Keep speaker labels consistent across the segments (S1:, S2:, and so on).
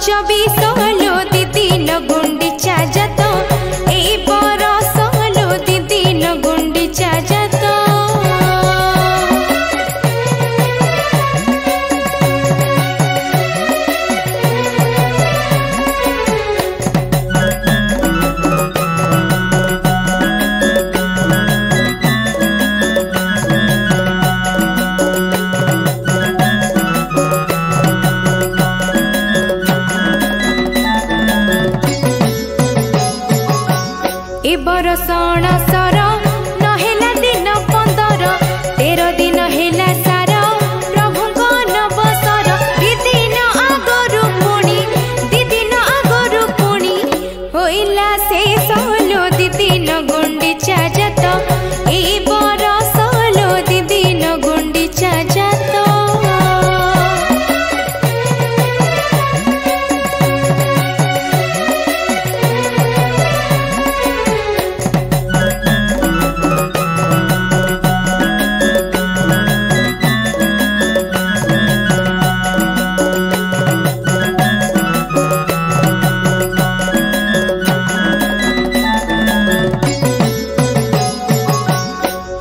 S1: 24 दिन गुंडीचा जात ए बरस दिन गुंडीचा जात। ए बरस अणसर नहेला दिन 15 13 दिन हेला सार प्रभुଙ୍କ नवसर दिन आगरु पुणी होइला शेष लो दिन गुंडीचा जात ए बरस लो दिन गुंडीचा जात।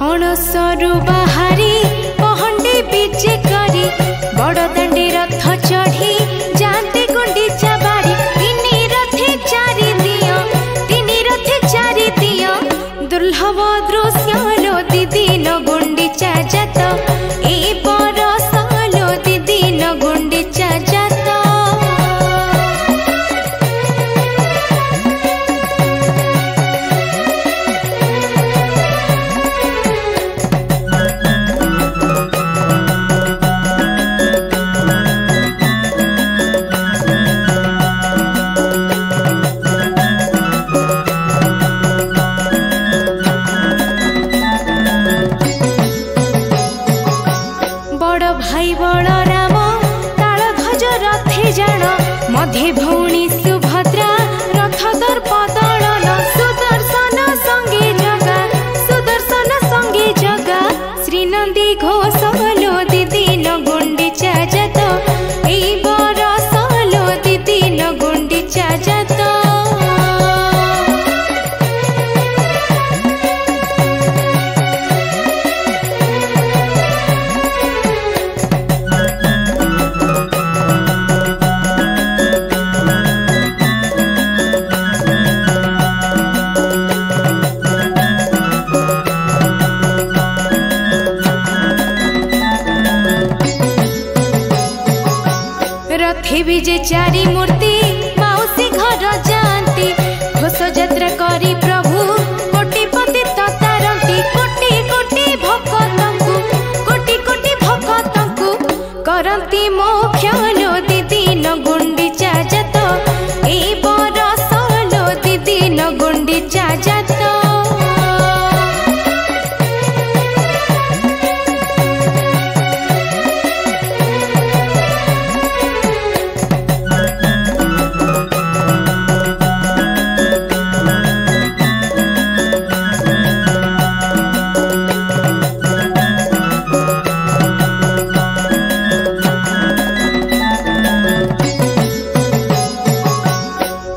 S1: अणसरु बाहरी पहंडे बीचे करी बड़ दांडे रथ चढ़ी जाते गुंडीचा बाड़ी तिनी रथे चारि दिया दुर्लभ दृश्य लो दिन गुंडीचा जात ए बरस लो दिन गुंडीचा जात। बड़ भाई बलराम ताल ध्वज रथे जान मध्य भौणी सुभद्रा रथ दर्प दलन सुदर्शन संगे जगा श्रीनंदी घोष लो दिन गुंडीचा जात ए बरस लो दिन गुंडीचा जात। रथे विजे चारि मूर्ति माउसी घर जाती घोष यात्रा करी प्रभु कोटिपति तारंती कोटि कोटि भक्तंकु करंती मोक्ष लो दिन गुंडीचा जात ए बरस लो दिन गुंडीचा जात।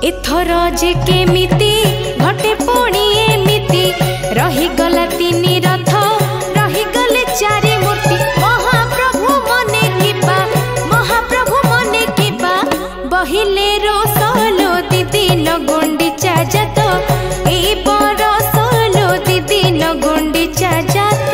S1: एथर जे केमिति घटे पुणी एमिति रही गला तिनी रथ रही गले चारि मूर्ति महाप्रभु मने किबा बहिले रोस लो दिन गुंडीचा जात ए बरस लो दिन गुंडीचा जात।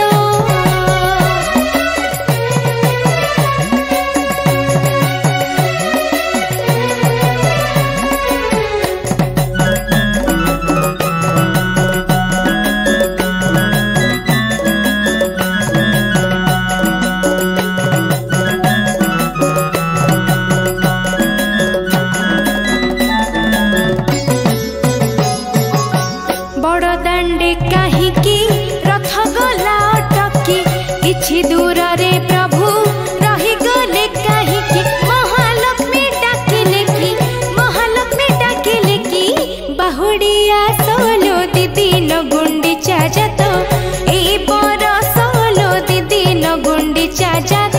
S1: बड़ दांडे काहींकी रथ गला अटकी किछि दूर रे प्रभु रही गले काहींकी महालक्ष्मी डाकिले की बाहुड़िया सोलो दिन गुंडीचा जात ए बरस लो दिन गुंडीचा जात।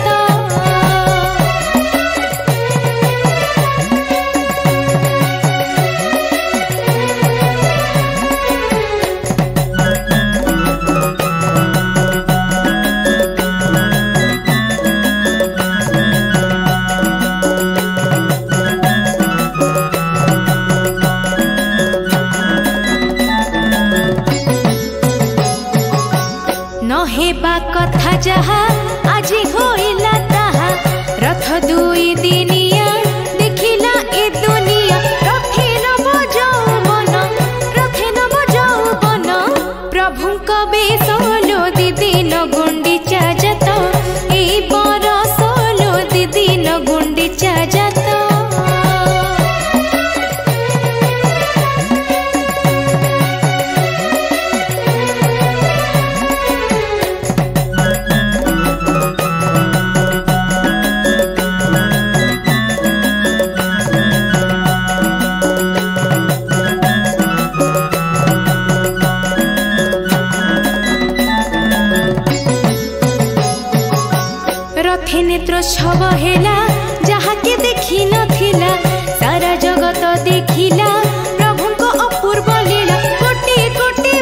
S1: আজি होइला ताहा रथ दुई दिनिया देखिला ए दुनिया रथे नब जौवन प्रभु कबे सोलो दिन गुंडीचा जात ए बर सोलो दिन गुंडीचा जात रथे नेत्रोत्सव हेला जहाँ के देखी नथिला सारा जगत देखिला प्रभु को अपूर्व लीला कोटि कोटि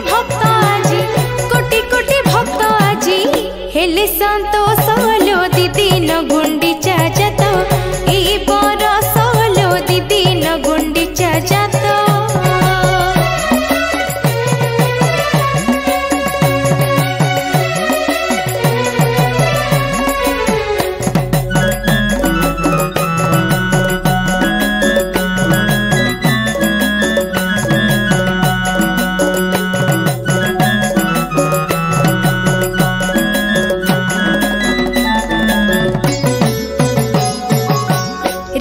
S1: भक्त आजी हेले संतोष लो दिन गुंडीचा जात ए बर सोलो दिन गुंडीचा जात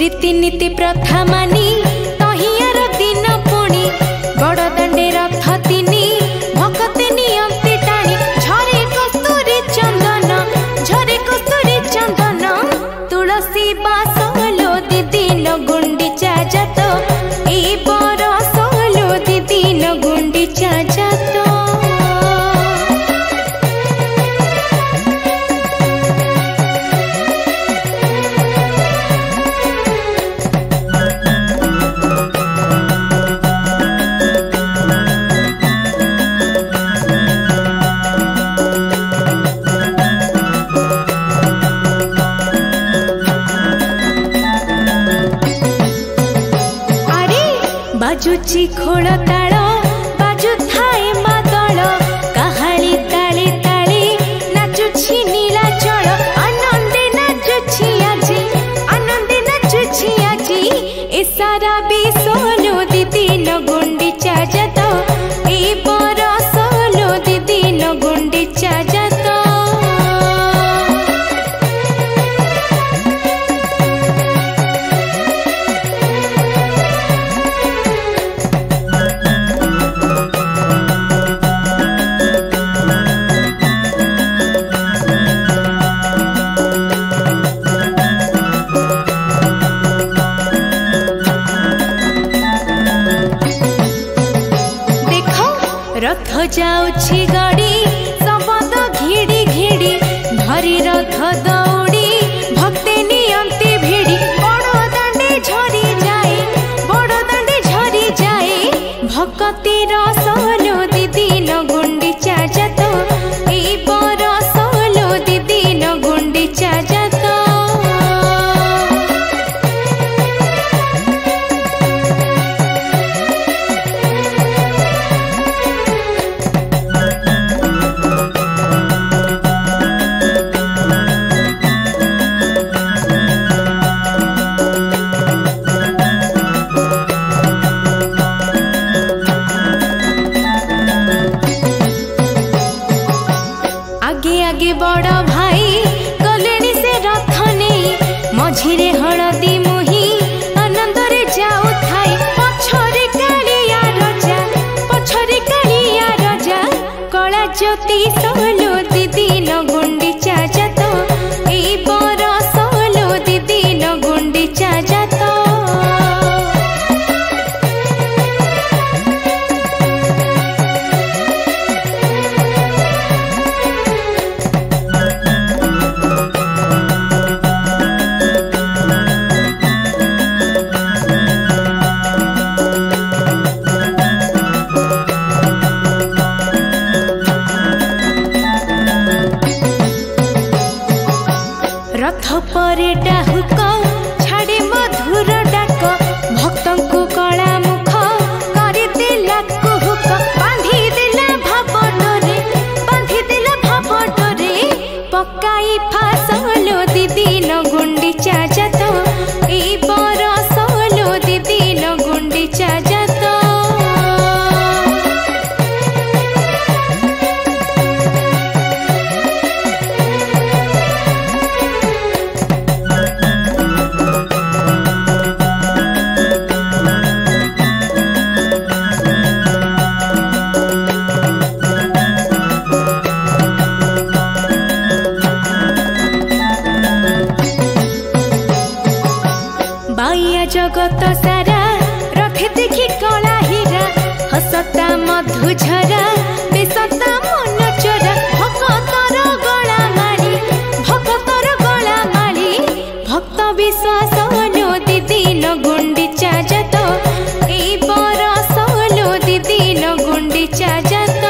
S1: रीतिनीति प्रथा मानी तहियार दिन पुणी बड़ दांडे रथ तिनी भक्ति नियंती टाणी झरे कस्तूरी चंदन तुलसी बासलो दिन गुंडीचा जात ए बर सोलो दिन गुंडीचा जात बाजुची खोल ताल बाजू थाए मादल काहाली ताले ताले नाचुछि नीलाचल आनंदे नाचुछि आजी ए सारा बिसोलो दिन गुंडीचा जात ए बर सोलो दिन गुंडीचा जात रथ जाउछि गड़ी सबद घिड़ी घिड़ी धरी रथ दौड़ी भक्ति नियंती भिड़ी बड़ दांडे झरी जाए भक्ति सोलो दिन गुंडीचा जात ए बर सोलो दिन गुंडीचा जात आगे बड़ भाई गलेनी से रथ नहीं मझिरे हलदी मुही आनंद रे जाऊ थाई पछरे कालिया रजा कला ज्योति सोलो दिन गुंडीचा जात ए बर सोलो दिन गुंडीचा जात रथ परे डाहुक छाड़े मधुर डाक भक्तों को कला मुख करदेला कुहुक बांधी देला भाव डोरे पकाई सोलो दीदी न गुंडीचा जात ए बर सोलो दीदी न गुंडीचा जात जगत सारा रखे देखी कला हीरा हसता मधुझरा बेसता मन चोरा भक्तर गला माली भक्त विश्वास लो दीदी न गुंडीचा जात ए बर सोलो दीदी न गुंडीचा जात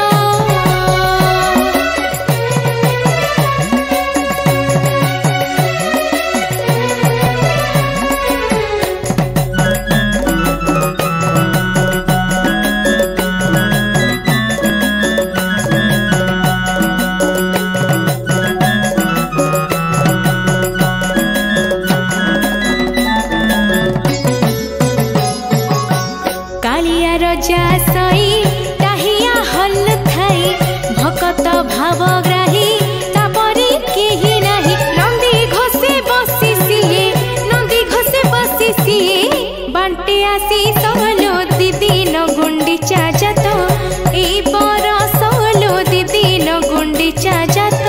S1: सई काहिया हल थाई भकत भावग्राही तापरी केही नाही नंदी घोषे बसी सिए बांटे आसी सोलो दीदी न गुंडीचा जात ए बर सोलो दीदी न गुंडीचा जात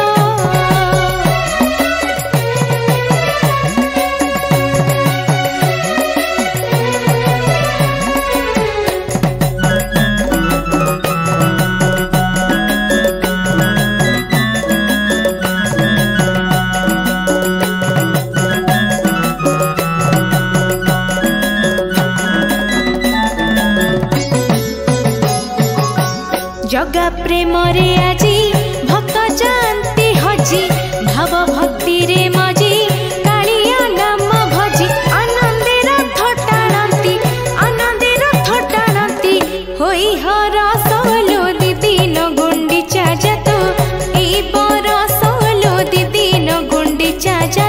S1: जगा प्रेम रे आजी भक्त जानती हजी भाव भक्ति रे मजी कालिया नाम भजी आनंदे रथ टाणती होई हर सोलो दीदी न गुंडीचा जात ए बर सोलो दीदी न गुंडीचा जात।